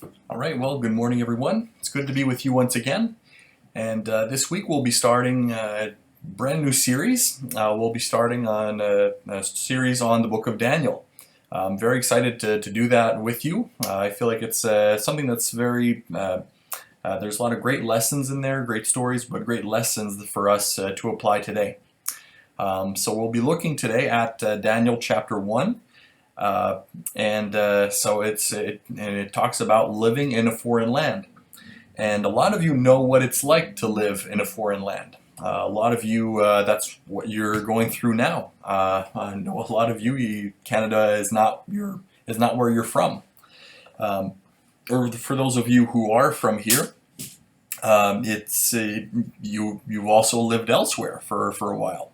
All right, well, good morning, everyone. It's good to be with you once again. And this week we'll be starting a brand new series. We'll be starting on a series on the book of Daniel. I'm very excited to do that with you. I feel like it's something that's there's a lot of great lessons in there, great stories, but great lessons for us to apply today. So we'll be looking today at Daniel chapter 1. It talks about living in a foreign land. And a lot of you know what it's like to live in a foreign land. A lot of you, that's what you're going through now. I know a lot of Canada is not where you're from. Or for those of you who are from here, you've also lived elsewhere for a while.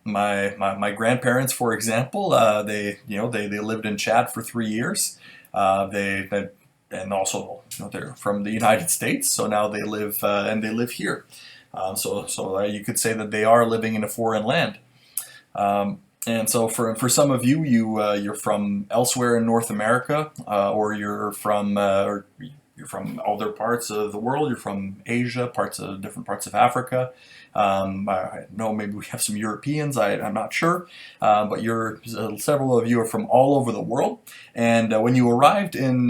My grandparents, for example, they lived in Chad for 3 years. And also they're from the United States, so now they live here. So you could say that they are living in a foreign land. And so for some of you're from elsewhere in North America, or you're from other parts of the world. You're from Asia, different parts of Africa. I know maybe we have some Europeans. I'm not sure, but several of you are from all over the world. And when you arrived in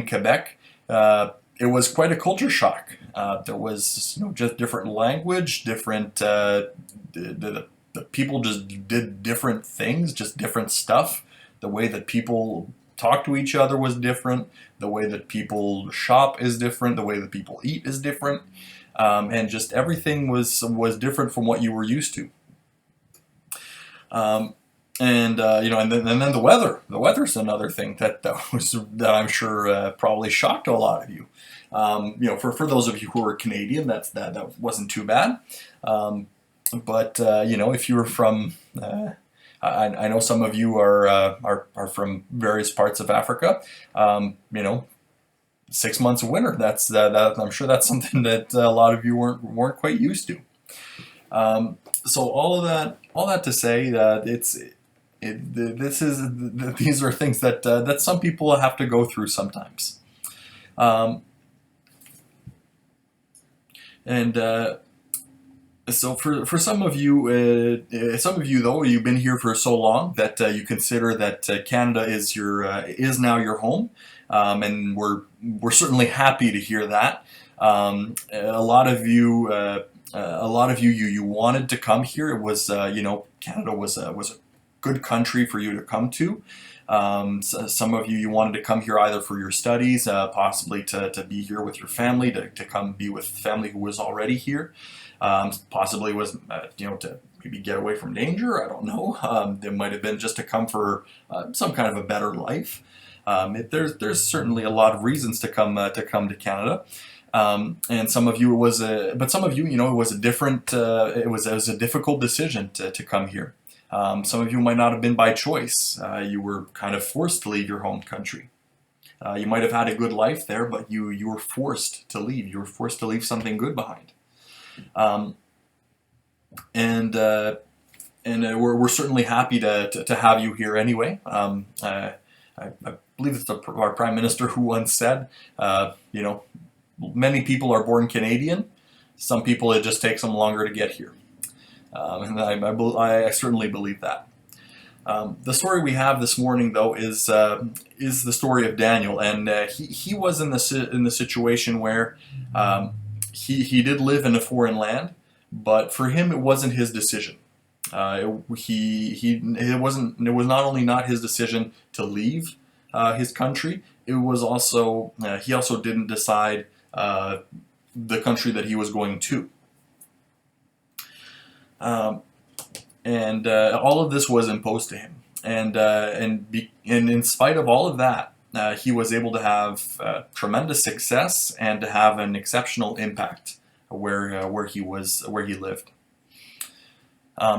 Quebec, it was quite a culture shock. There was just different language, different the people just did different things, just different stuff. The way that people talk to each other was different. The way that people shop is different. The way that people eat is different. And just everything was different from what you were used to. And then the weather. The weather's another thing that I'm sure probably shocked a lot of you. For those of you who are Canadian, that wasn't too bad. But if you were from, I know some of you are from various parts of Africa. 6 months of winter. I'm sure that's something that a lot of you weren't quite used to. So all that to say that these are things that some people have to go through sometimes. So for some of you though, you've been here for so long that you consider that Canada is now your home, and we're certainly happy to hear that. A lot of you, you wanted to come here. It was Canada was a good country for you to come to. So some of you wanted to come here either for your studies, possibly to be here with your family, to come be with family who was already here. Possibly was to maybe get away from danger. I don't know. It might have been just to come for some kind of a better life. There's certainly a lot of reasons to come to Canada. And some of you it was a different. It was a difficult decision to come here. Some of you might not have been by choice. You were kind of forced to leave your home country. You might have had a good life there, but you were forced to leave. You were forced to leave something good behind. We're certainly happy to have you here anyway. I believe it's our Prime Minister who once said, many people are born Canadian. Some people, it just takes them longer to get here. And I certainly believe that. The story we have this morning, though, is the story of Daniel, and he was in the situation where he did live in a foreign land, but for him it wasn't his decision. It was not only not his decision to leave his country. It was also he also didn't decide the country that he was going to. And all of this was imposed to him, and in spite of all of that, he was able to have tremendous success and to have an exceptional impact where he lived.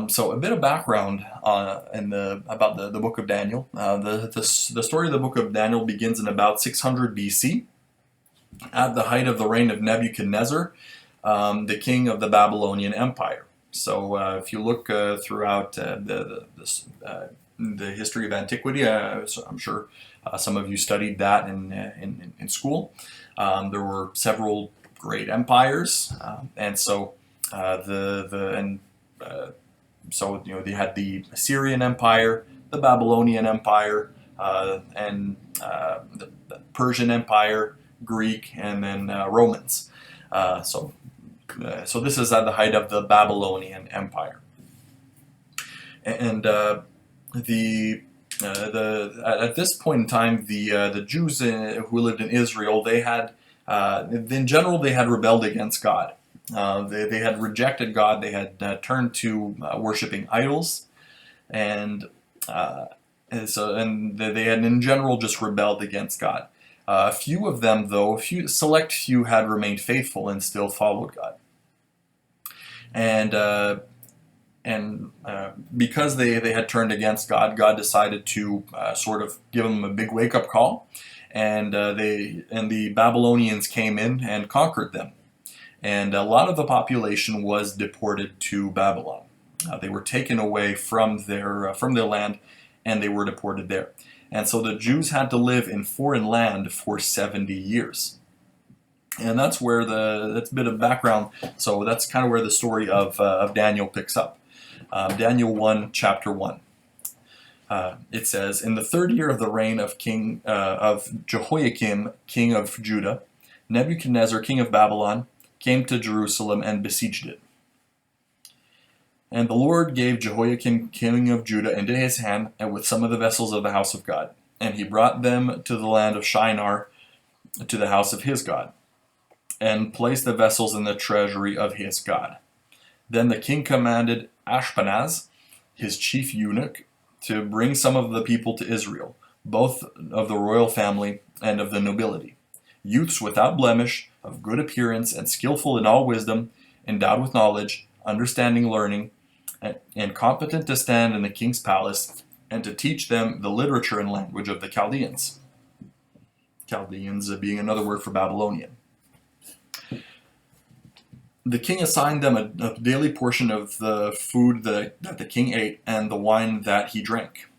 So a bit of background about the book of Daniel. The story of the book of Daniel begins in about 600 BC, at the height of the reign of Nebuchadnezzar, the king of the Babylonian Empire. So if you look throughout the history of antiquity. So I'm sure some of you studied that in school. There were several great empires, and so the and so they had the Assyrian Empire, the Babylonian Empire, and the Persian Empire, Greek, and then Romans. So this is at the height of the Babylonian Empire, and at this point in time, the Jews who lived in Israel, they had in general they had rebelled against God. They had rejected God. They had turned to worshiping idols, and they had in general just rebelled against God. A few of them, though, select few, had remained faithful and still followed God. And because they had turned against God, God decided to sort of give them a big wake-up call, and the Babylonians came in and conquered them, and a lot of the population was deported to Babylon. They were taken away from their land, and they were deported there. And so the Jews had to live in foreign land for 70 years. And that's where that's a bit of background. So that's kind of where the story of Daniel picks up. Daniel 1, chapter 1. It says, "In the third year of the reign of Jehoiakim, king of Judah, Nebuchadnezzar, king of Babylon, came to Jerusalem and besieged it. And the Lord gave Jehoiakim, king of Judah, into his hand, and with some of the vessels of the house of God. And he brought them to the land of Shinar, to the house of his God, and placed the vessels in the treasury of his God. Then the king commanded Ashpenaz, his chief eunuch, to bring some of the people to Israel, both of the royal family and of the nobility, youths without blemish, of good appearance, and skillful in all wisdom, endowed with knowledge, understanding, learning, and competent to stand in the king's palace, and to teach them the literature and language of the Chaldeans." Chaldeans being another word for Babylonian. The king assigned them a daily portion of the food that the king ate and the wine that he drank.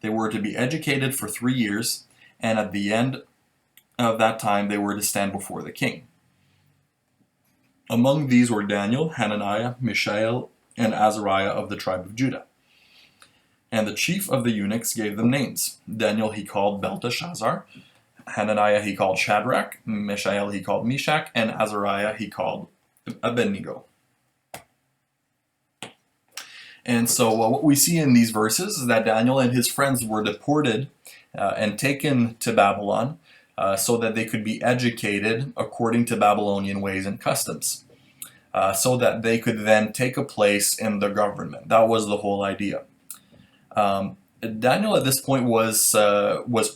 They were to be educated for 3 years, and at the end of that time they were to stand before the king. Among these were Daniel, Hananiah, Mishael, and Azariah of the tribe of Judah. And the chief of the eunuchs gave them names. Daniel he called Belteshazzar, Hananiah he called Shadrach, Mishael he called Meshach, and Azariah he called Abednego. And so what we see in these verses is that Daniel and his friends were deported and taken to Babylon so that they could be educated according to Babylonian ways and customs, so that they could then take a place in the government. That was the whole idea. Daniel at this point was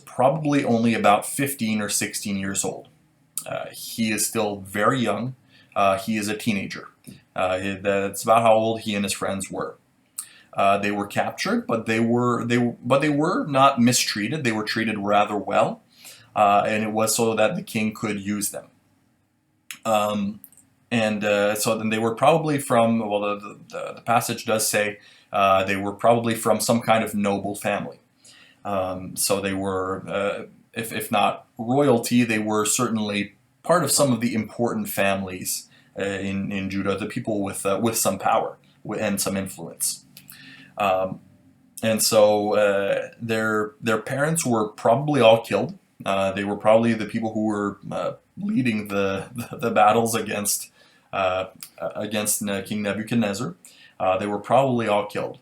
probably only about 15 or 16 years old. He is still very young. He is a teenager. That's about how old he and his friends were. They were captured, but they were not mistreated. They were treated rather well, and it was so that the king could use them. So then they were probably from, well, the passage does say they were probably from some kind of noble family. So they were, if not royalty, they were certainly part of some of the important families in Judah, the people with some power and some influence. And so their parents were probably all killed. They were probably the people who were leading the battles against King Nebuchadnezzar. They were probably all killed.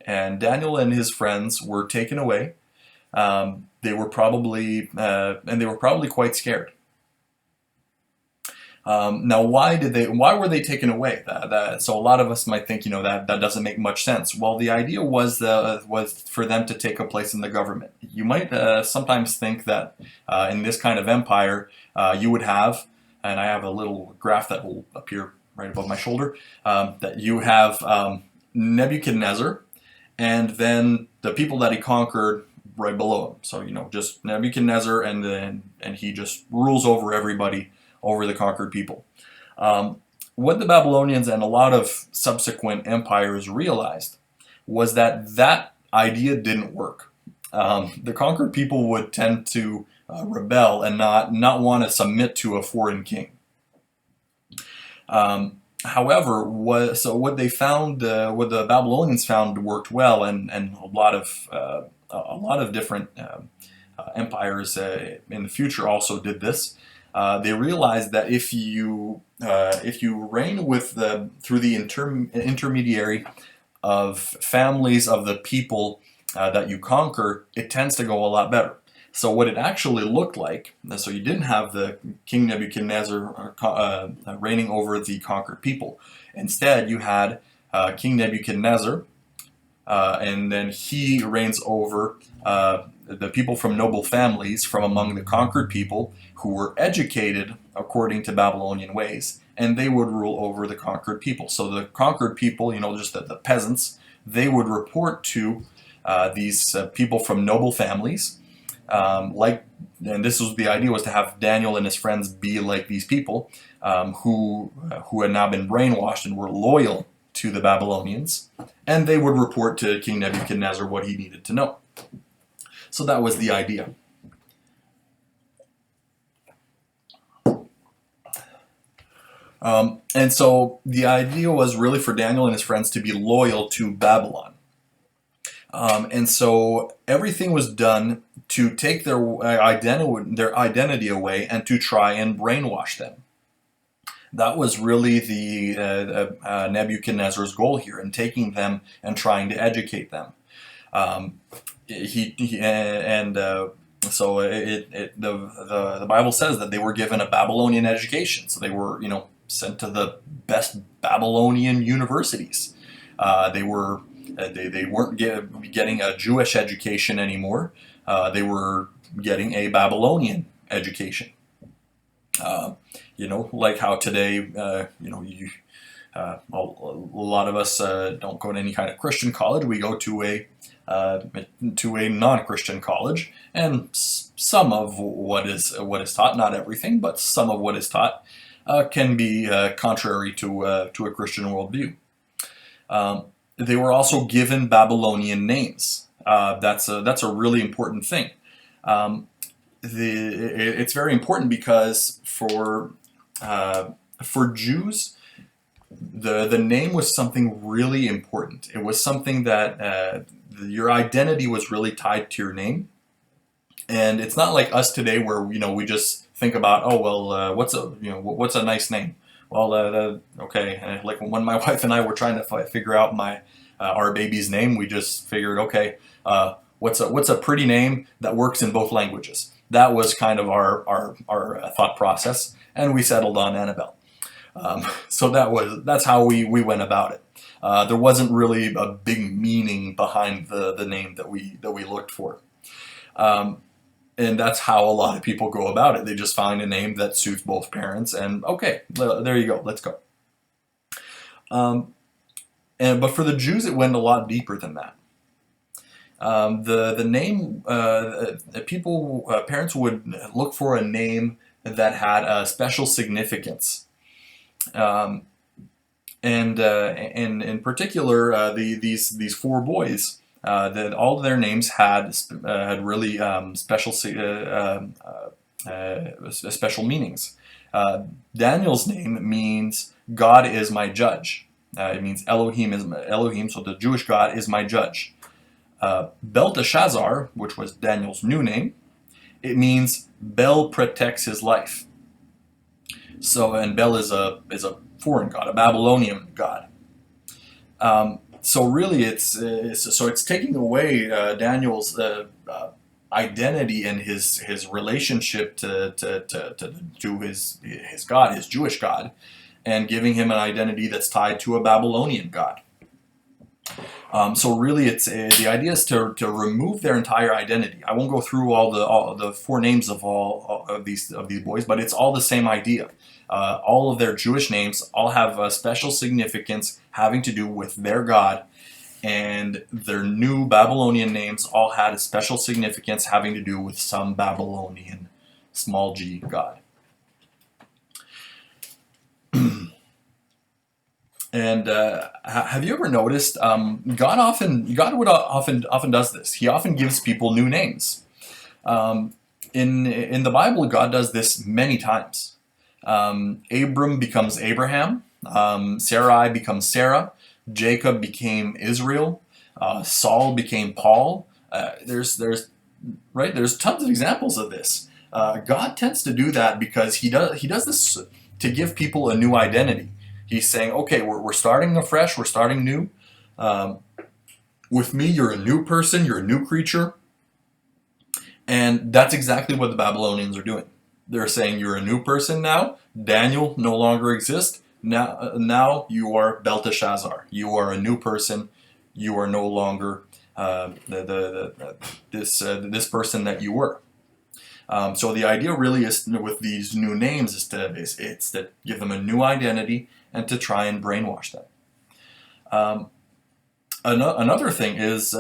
And Daniel and his friends were taken away. They were probably quite scared. Now, why were they taken away? So a lot of us might think, that doesn't make much sense. Well, the idea was for them to take a place in the government. You might sometimes think that in this kind of empire, you would have, and I have a little graph that will appear right above my shoulder, that you have Nebuchadnezzar, and then the people that he conquered right below him. So, just Nebuchadnezzar, and he just rules over everybody, over the conquered people. What the Babylonians and a lot of subsequent empires realized was that idea didn't work. The conquered people would tend to rebel and not want to submit to a foreign king. However, what they found, what the Babylonians found worked well, and a lot of different empires in the future also did this. They realized that if you reign with through the intermediary of families of the people that you conquer, it tends to go a lot better. So what it actually looked like, so you didn't have the King Nebuchadnezzar reigning over the conquered people. Instead, you had King Nebuchadnezzar, and then he reigns over the people from noble families from among the conquered people who were educated according to Babylonian ways, and they would rule over the conquered people. So the conquered people, just the peasants, they would report to these people from noble families, and this was the idea, was to have Daniel and his friends be like these people who had now been brainwashed and were loyal to the Babylonians, and they would report to King Nebuchadnezzar what he needed to know. So that was the idea. And so the idea was really for Daniel and his friends to be loyal to Babylon. And so everything was done to take their identity away and to try and brainwash them. That was really the Nebuchadnezzar's goal here, in taking them and trying to educate them. So the Bible says that they were given a Babylonian education. So they were, sent to the best Babylonian universities. They weren't getting a Jewish education anymore. They were getting a Babylonian education. Like how today, a lot of us don't go to any kind of Christian college. We go to a non-Christian college, and some of what is taught, not everything, but some of what is taught, can be contrary to a Christian worldview. They were also given Babylonian names. That's a really important thing. It's very important because for Jews, the name was something really important. It was something that your identity was really tied to your name. And it's not like us today where we just think about, oh well, what's a nice name? Well, okay, like when my wife and I were trying to figure out our baby's name, we just figured, okay, what's a pretty name that works in both languages? That was kind of our thought process, and we settled on Annabelle. So that's how we went about it. There wasn't really a big meaning behind the name that we looked for. And that's how a lot of people go about it. They just find a name that suits both parents, and okay, there you go, let's go. But for the Jews, it went a lot deeper than that. The name, parents would look for a name that had a special significance. And in particular, these four boys, that all of their names had really special meanings. Daniel's name means God is my judge. It means Elohim, so the Jewish God is my judge. Belteshazzar, which was Daniel's new name, it means Bel protects his life. So, and Bel is a foreign god, a Babylonian god. So really, it's taking away Daniel's identity and his relationship to his God, his Jewish God, and giving him an identity that's tied to a Babylonian god. So really, it's the idea is to remove their entire identity. I won't go through all the four names of all of these boys, but it's all the same idea. All of their Jewish names all have a special significance having to do with their God, and their new Babylonian names all had a special significance having to do with some Babylonian small g god. And have you ever noticed God often does this. He often gives people new names. In the Bible, God does this many times. Abram becomes Abraham. Sarai becomes Sarah. Jacob became Israel. Saul became Paul. There's tons of examples of this. God tends to do that because he does this to give people a new identity. He's saying, okay, we're starting afresh, we're starting new. With me, you're a new person, you're a new creature. And that's exactly what the Babylonians are doing. They're saying you're a new person now. Daniel no longer exists. Now you are Belteshazzar. You are a new person. You are no longer this person that you were. So the idea really is with these new names it's to give them a new identity and to try and brainwash them. Another thing is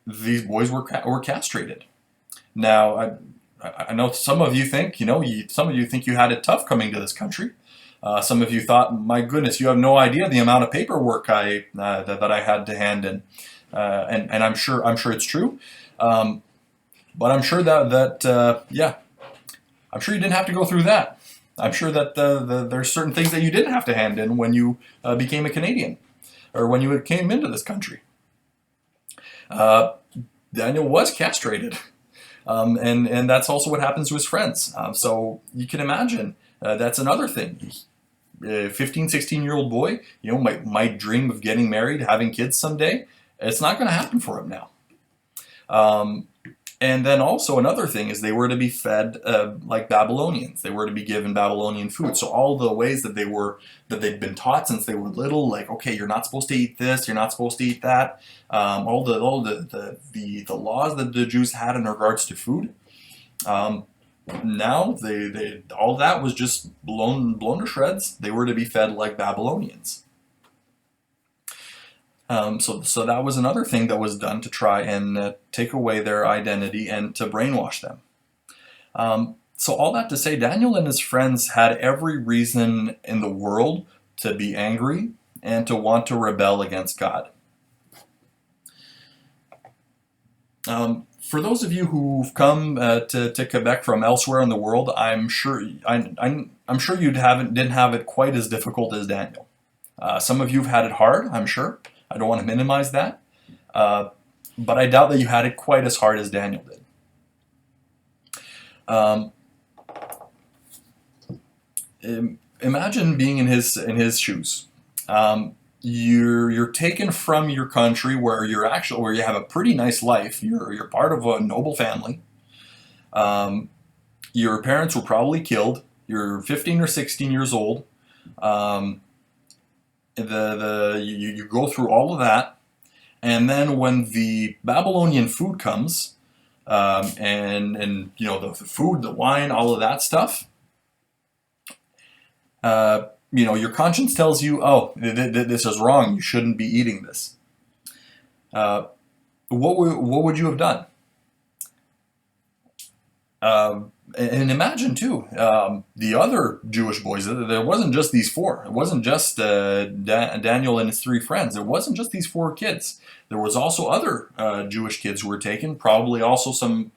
these boys were castrated. Now I know some of you think some of you think you had it tough coming to this country. Some of you thought, my goodness, you have no idea the amount of paperwork that I had to hand in, and I'm sure it's true. But I'm sure I'm sure you didn't have to go through that. I'm sure that there's certain things that you didn't have to hand in when you became a Canadian, or when you came into this country. Daniel was castrated, and that's also what happens to his friends. So you can imagine that's another thing. A 15, 16-year-old boy, might dream of getting married, having kids someday. It's not going to happen for him now. And then also another thing is they were to be fed like Babylonians. They were to be given Babylonian food. So all the ways that they'd been taught since they were little, like, okay, you're not supposed to eat this, you're not supposed to eat that. All the laws that the Jews had in regards to food. Now they all that was just blown to shreds. They were to be fed like Babylonians. So that was another thing that was done to try and take away their identity and to brainwash them. So all that to say, Daniel and his friends had every reason in the world to be angry and to want to rebel against God. For those of you who've come to Quebec from elsewhere in the world, I'm sure you didn't have it quite as difficult as Daniel. Some of you've had it hard, I'm sure. I don't want to minimize that, but I doubt that you had it quite as hard as Daniel did. Imagine being in his shoes. You're taken from your country where you have a pretty nice life. You're part of a noble family. Your parents were probably killed. You're 15 or 16 years old. You go through all of that, and then when the Babylonian food comes, and the food, the wine, all of that stuff, your conscience tells you, oh, this is wrong. You shouldn't be eating this. What would you have done? And imagine too, the other Jewish boys. There wasn't just these four. It wasn't just Daniel and his three friends. It wasn't just these four kids. There was also other Jewish kids who were taken. Probably also some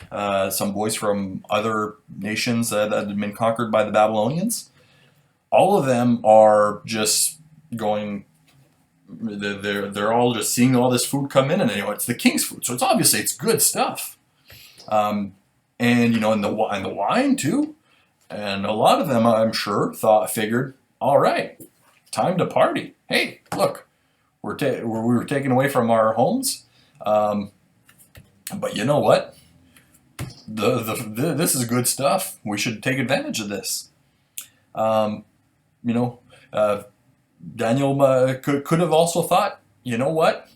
boys from other nations that had been conquered by the Babylonians. All of them are just going. They're all just seeing all this food come in, and it's the king's food, so it's good stuff. And and the wine too, and a lot of them, I'm sure, figured, all right, time to party. Hey, look, we were taken away from our homes, but you know what? This is good stuff. We should take advantage of this. Daniel could have also thought, you know what?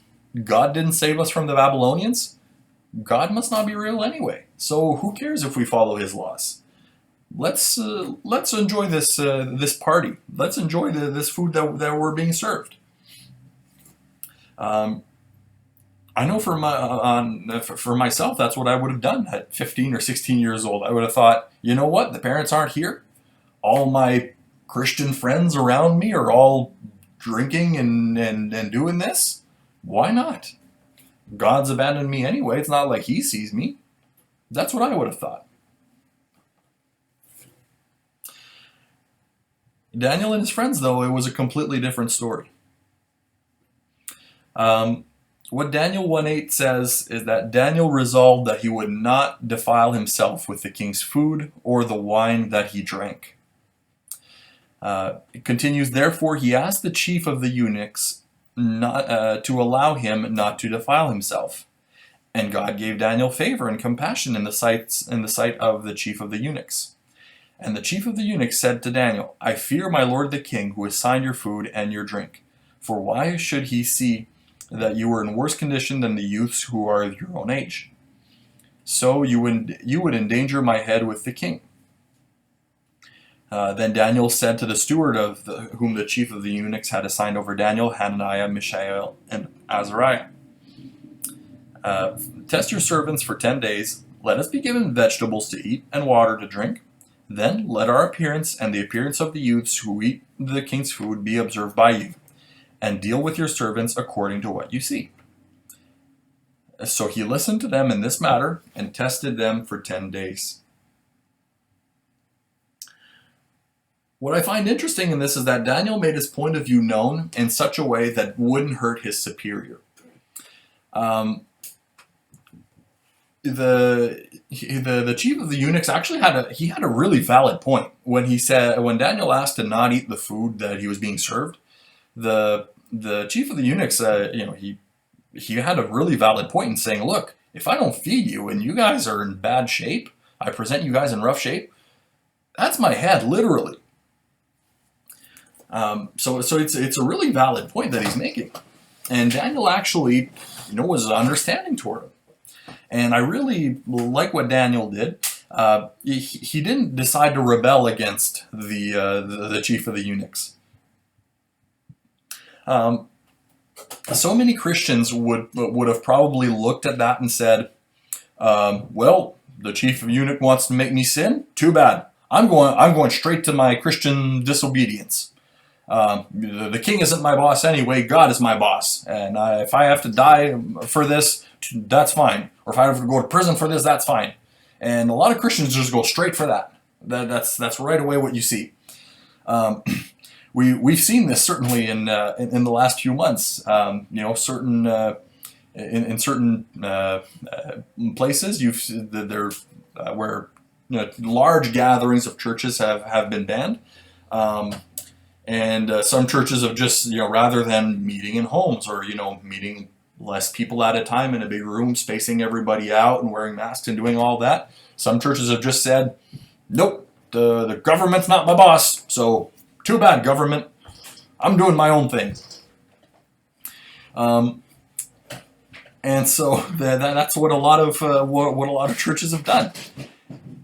God didn't save us from the Babylonians. God must not be real anyway. So who cares if we follow his laws? Let's enjoy this party. Let's enjoy this food that we're being served. I know for myself, that's what I would have done at 15 or 16 years old. I would have thought, you know what? The parents aren't here. All my Christian friends around me are all drinking and doing this? Why not? God's abandoned me anyway. It's not like he sees me. That's what I would have thought. Daniel and his friends, though, it was a completely different story. What Daniel 1:8 says is that Daniel resolved that he would not defile himself with the king's food or the wine that he drank. It continues, therefore he asked the chief of the eunuchs not to allow him not to defile himself. And God gave Daniel favor and compassion in the sight of the chief of the eunuchs. And the chief of the eunuchs said to Daniel, I fear my lord the king, who assigned your food and your drink. For why should he see that you are in worse condition than the youths who are of your own age? So you would endanger my head with the king. Then Daniel said to the steward whom the chief of the eunuchs had assigned over Daniel, Hananiah, Mishael, and Azariah, test your servants for 10 days. Let us be given vegetables to eat and water to drink. Then let our appearance and the appearance of the youths who eat the king's food be observed by you, and deal with your servants according to what you see. So he listened to them in this matter and tested them for 10 days. What I find interesting in this is that Daniel made his point of view known in such a way that wouldn't hurt his superior. The chief of the eunuchs actually had a really valid point when Daniel asked to not eat the food that he was being served. The chief of the eunuchs, he had a really valid point in saying, look, if I don't feed you and you guys are in bad shape, I present you guys in rough shape, that's my head, literally. So it's a really valid point that he's making. And Daniel actually, was understanding toward him. And I really like what Daniel did. He didn't decide to rebel against the chief of the eunuchs. So many Christians would have probably looked at that and said, well, the chief of eunuch wants to make me sin? Too bad. I'm going straight to my Christian disobedience. The king isn't my boss anyway. God is my boss. And if I have to die for this, that's fine. Or if I have to go to prison for this, that's fine. And a lot of Christians just go straight for that. That's right away what you see. We've seen this certainly in the last few months. Certain in certain places where large gatherings of churches have been banned. And some churches have just, rather than meeting in homes or, meeting less people at a time in a big room, spacing everybody out and wearing masks and doing all that, some churches have just said, nope, the government's not my boss, so too bad, government. I'm doing my own thing. And so that's what a lot of churches have done.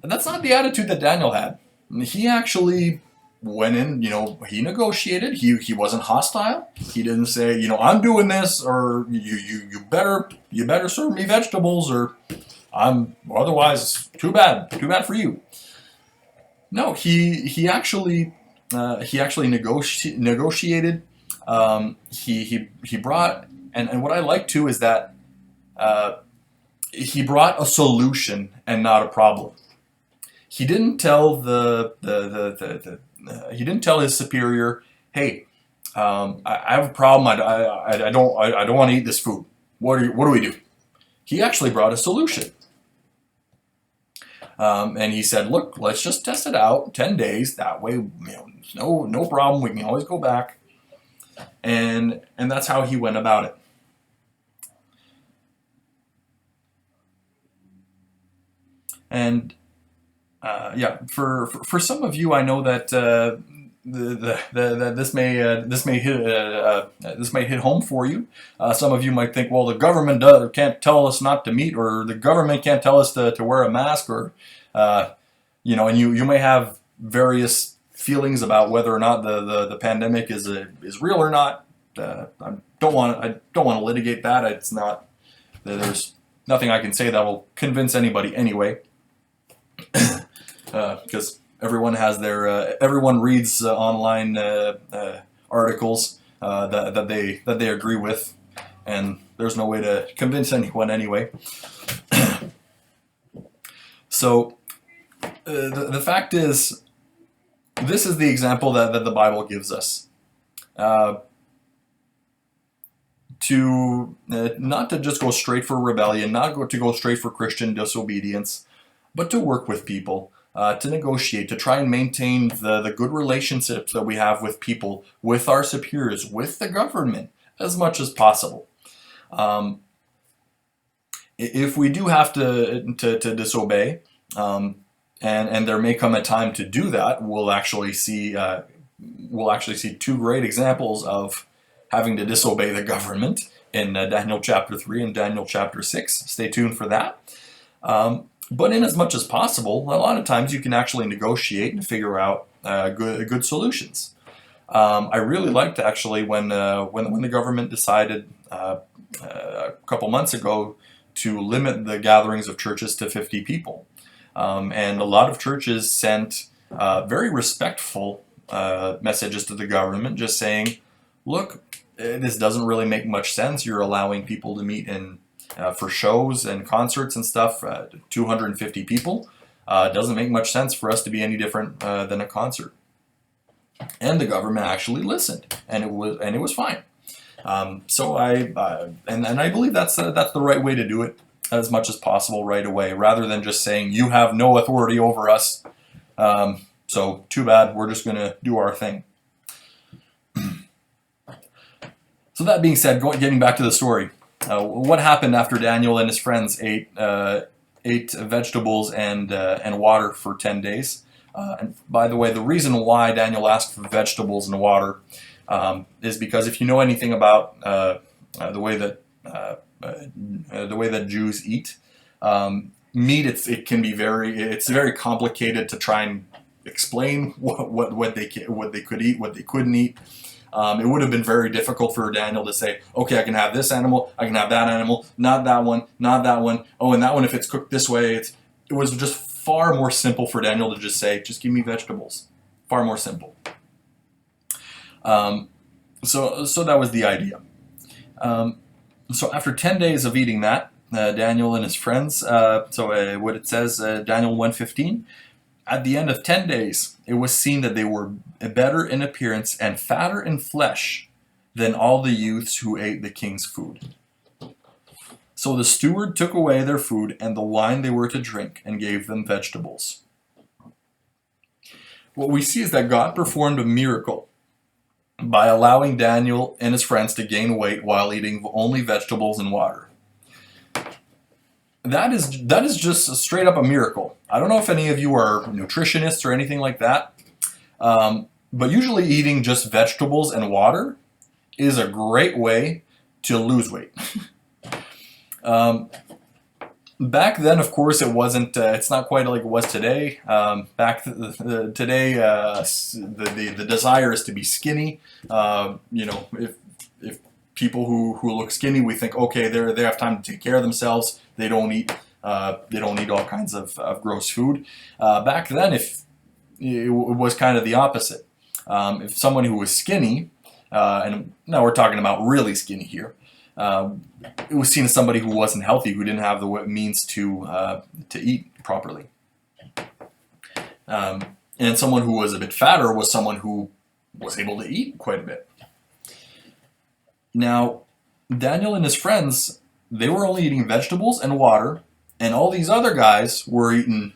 And that's not the attitude that Daniel had. He actually went in, he negotiated. He wasn't hostile. He didn't say, I'm doing this, or you better serve me vegetables, or otherwise too bad for you. No, he actually negotiated. He brought, and what I like too is that he brought a solution and not a problem. He didn't tell he didn't tell his superior, "Hey, I have a problem. I don't want to eat this food. What do we do?" He actually brought a solution, and he said, "Look, let's just test it out. 10 days. That way, no problem. We can always go back." And that's how he went about it. And for some of you, I know that this may hit home for you. Some of you might think, well, the government can't tell us not to meet, or the government can't tell us to wear a mask, or and you may have various feelings about whether or not the pandemic is real or not. I don't want to litigate that. It's not. There's nothing I can say that will convince anybody anyway. Because everyone reads online articles that they agree with, and there's no way to convince anyone anyway. So the fact is, this is the example that the Bible gives us. Not to just go straight for rebellion, to go straight for Christian disobedience, but to work with people, to negotiate, to try and maintain the good relationships that we have with people, with our superiors, with the government, as much as possible. If we do have to disobey, and there may come a time to do that, we'll actually see two great examples of having to disobey the government in Daniel chapter 3 and Daniel chapter 6. Stay tuned for that. But in as much as possible, a lot of times you can actually negotiate and figure out good solutions. I really liked actually when the government decided a couple months ago to limit the gatherings of churches to 50 people. And a lot of churches sent very respectful messages to the government, just saying, look, this doesn't really make much sense. You're allowing people to meet in for shows and concerts and stuff, 250 people. It doesn't make much sense for us to be any different than a concert. And the government actually listened, and it was fine. So I believe that's the right way to do it, as much as possible right away, rather than just saying you have no authority over us. So too bad, we're just going to do our thing. So that being said, getting back to the story, what happened after Daniel and his friends ate vegetables and water for 10 days? And by the way, the reason why Daniel asked for vegetables and water is because if you know anything about the way that Jews eat meat, it's very complicated to try and explain what they could eat, what they couldn't eat. It would have been very difficult for Daniel to say, okay, I can have this animal, I can have that animal, not that one, not that one. Oh, and that one, if it's cooked this way, it was just far more simple for Daniel to just say, just give me vegetables. Far more simple. So that was the idea. So after 10 days of eating that, Daniel and his friends, what it says, Daniel 1:15, at the end of 10 days, it was seen that they were better in appearance and fatter in flesh than all the youths who ate the king's food. So the steward took away their food and the wine they were to drink and gave them vegetables. What we see is that God performed a miracle by allowing Daniel and his friends to gain weight while eating only vegetables and water. That is just straight up a miracle. I don't know if any of you are nutritionists or anything like that, but usually eating just vegetables and water is a great way to lose weight. Back then, of course, it wasn't. It's not quite like it was today. Today, the desire is to be skinny. If people who look skinny, we think, okay, they have time to take care of themselves. They don't eat all kinds of gross food. Back then, if it was kind of the opposite. If someone who was skinny, and now we're talking about really skinny here, it was seen as somebody who wasn't healthy, who didn't have the means to eat properly. And someone who was a bit fatter was someone who was able to eat quite a bit. Now, Daniel and his friends, they were only eating vegetables and water, and all these other guys were eating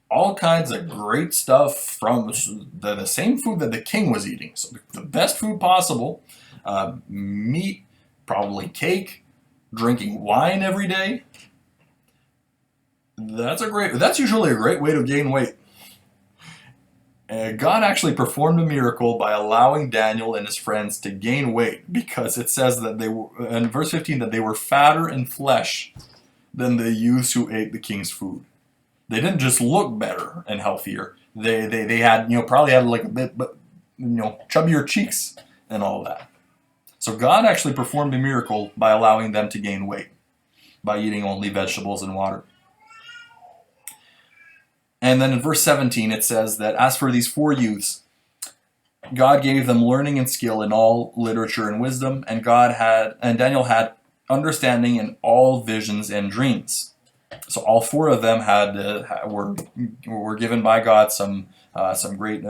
all kinds of great stuff from the same food that the king was eating. So the best food possible, meat, probably cake, drinking wine every day. That's usually a great way to gain weight. God actually performed a miracle by allowing Daniel and his friends to gain weight, because it says that they were, in verse 15, that they were fatter in flesh than the youths who ate the king's food. They didn't just look better and healthier. They had, probably had like a bit, chubbier cheeks and all that. So God actually performed a miracle by allowing them to gain weight by eating only vegetables and water. And then in verse 17 it says that as for these 4 youths, God gave them learning and skill in all literature and wisdom, and Daniel had understanding in all visions and dreams. So all four of them were given by God some great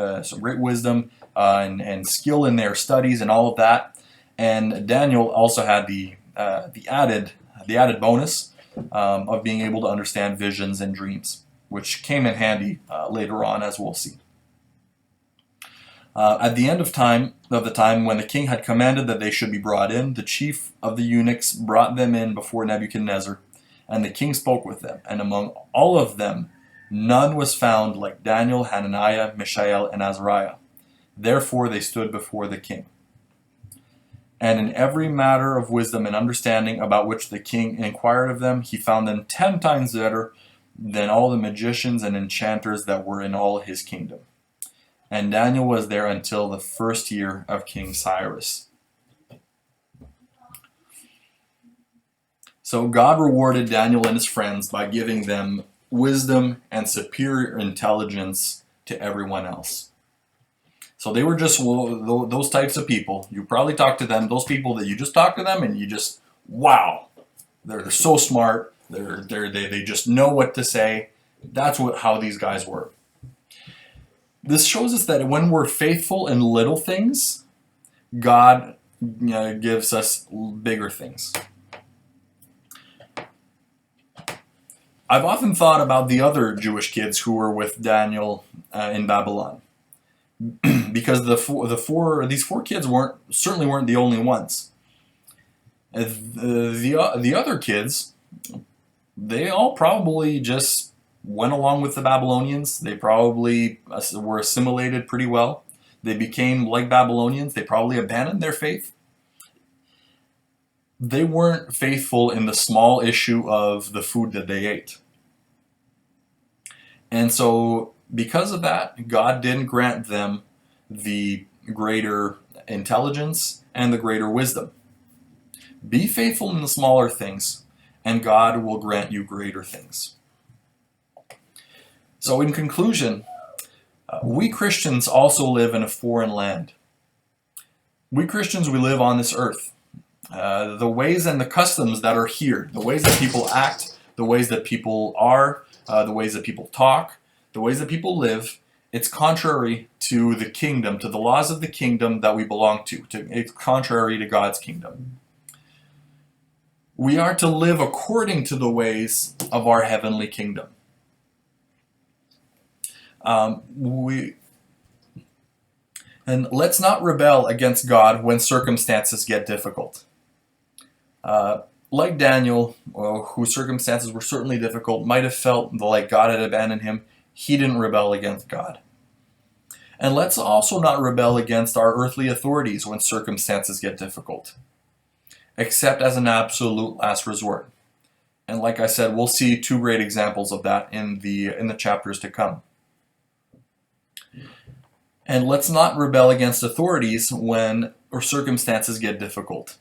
wisdom and skill in their studies and all of that. And Daniel also had the added bonus of being able to understand visions and dreams, which came in handy later on, as we'll see. At the end of the time when the king had commanded that they should be brought in, the chief of the eunuchs brought them in before Nebuchadnezzar, and the king spoke with them. And among all of them, none was found like Daniel, Hananiah, Mishael, and Azariah. Therefore they stood before the king. And in every matter of wisdom and understanding about which the king inquired of them, he found them 10 times better than all the magicians and enchanters that were in all his kingdom. And Daniel was there until the first year of King Cyrus. So God rewarded Daniel and his friends by giving them wisdom and superior intelligence to everyone else. So they were just those types of people. You probably talk to them, those people that you just talk to them and you just, wow, they're so smart. They just know what to say. That's how these guys were. This shows us that when we're faithful in little things, God gives us bigger things. I've often thought about the other Jewish kids who were with Daniel in Babylon, because these four kids certainly weren't the only ones. The other kids, they all probably just went along with the Babylonians. They probably were assimilated pretty well. They became like Babylonians. They probably abandoned their faith. They weren't faithful in the small issue of the food that they ate. And so because of that, God didn't grant them the greater intelligence and the greater wisdom. Be faithful in the smaller things, and God will grant you greater things. So in conclusion, we Christians also live in a foreign land. We Christians, we live on this earth. The ways and the customs that are here, the ways that people act, the ways that people are, the ways that people talk, the ways that people live, it's contrary to the kingdom, to the laws of the kingdom that we belong to. It's contrary to God's kingdom. We are to live according to the ways of our heavenly kingdom. And let's not rebel against God when circumstances get difficult. Like Daniel, whose circumstances were certainly difficult, might have felt like God had abandoned him. He didn't rebel against God. And let's also not rebel against our earthly authorities when circumstances get difficult, except as an absolute last resort. And like I said, we'll see two great examples of that in the chapters to come. And let's not rebel against authorities when circumstances get difficult.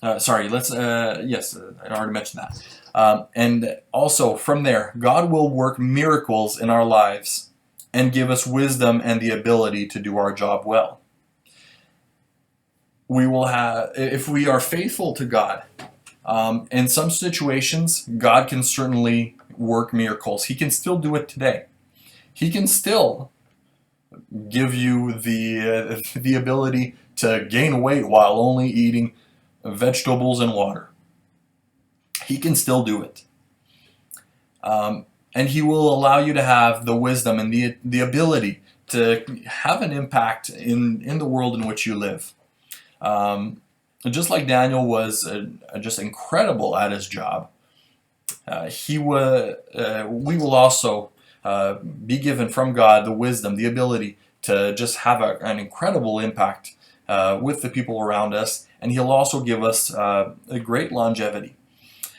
Yes, I already mentioned that. And also, from there, God will work miracles in our lives and give us wisdom and the ability to do our job well. If we are faithful to God, in some situations, God can certainly work miracles. He can still do it today. He can still give you the ability to gain weight while only eating vegetables and water. He can still do it. And he will allow you to have the wisdom and the ability to have an impact in the world in which you live. Just like Daniel was just incredible at his job, we will also be given from God the wisdom, the ability to just have an incredible impact with the people around us, and he'll also give us a great longevity.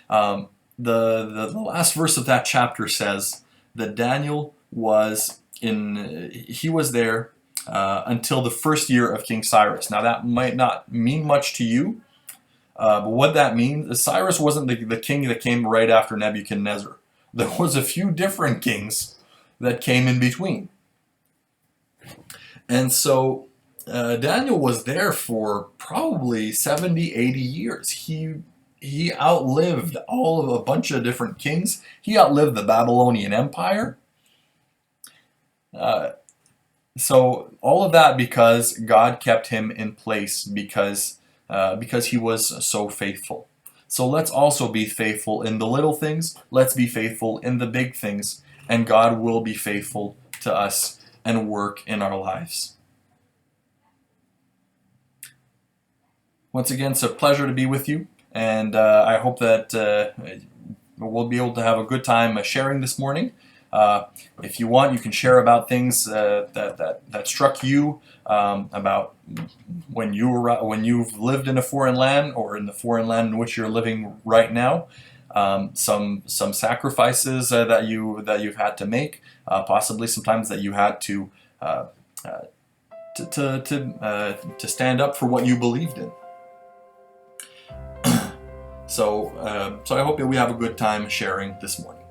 The last verse of that chapter says that Daniel was there until the first year of King Cyrus. Now that might not mean much to you, but what that means is Cyrus wasn't the king that came right after Nebuchadnezzar. There was a few different kings that came in between. And so Daniel was there for probably 70, 80 years. He outlived all of a bunch of different kings. He outlived the Babylonian Empire. Uh, so all of that because God kept him in place because he was so faithful. So let's also be faithful in the little things. Let's be faithful in the big things, and God will be faithful to us and work in our lives. Once again, it's a pleasure to be with you, and I hope that we'll be able to have a good time sharing this morning. If you want, you can share about things that struck you about when you've lived in a foreign land or in the foreign land in which you're living right now. Some sacrifices that you've had to make, possibly sometimes that you had to stand up for what you believed in. So I hope that we have a good time sharing this morning.